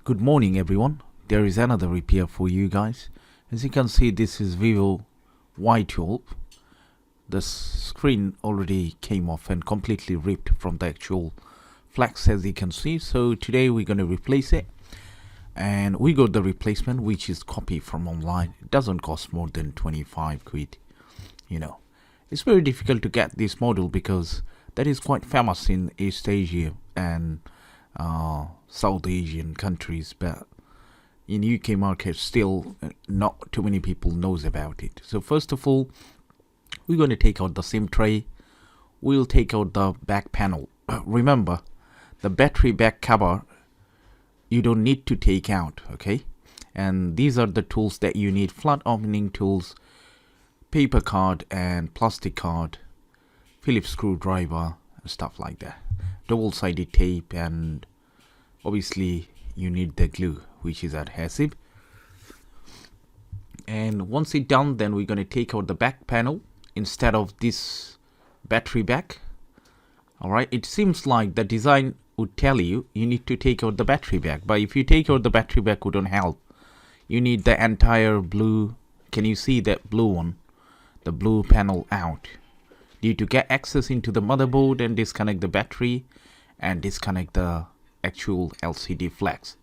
Good morning everyone. There is another repair for you guys. As you can see, this is Vivo Y12. The screen already came off and completely ripped from the actual flex, as you can see. So today we're going to replace it, and we got the replacement, which is copy from online. It doesn't cost more than 25 quid. It's very difficult to get this model because that is quite famous in East Asia and South Asian countries, but in UK market still not too many people knows about it. So first of all, we're going to take out the SIM tray. We'll take out the back panel. Remember, the battery back cover you don't need to take out, okay? And these are the tools that you need: flat opening tools, paper card and plastic card, Phillips screwdriver, stuff like that, double-sided tape, and obviously you need the glue, which is adhesive. And once it's done, then we're going to take out the back panel instead of this battery back. Alright, it seems like the design would tell you need to take out the battery back, but if you take out the battery back, wouldn't help. You need the entire blue, can you see that blue one, the blue panel out. Need to get access into the motherboard and disconnect the battery and disconnect the actual LCD flex.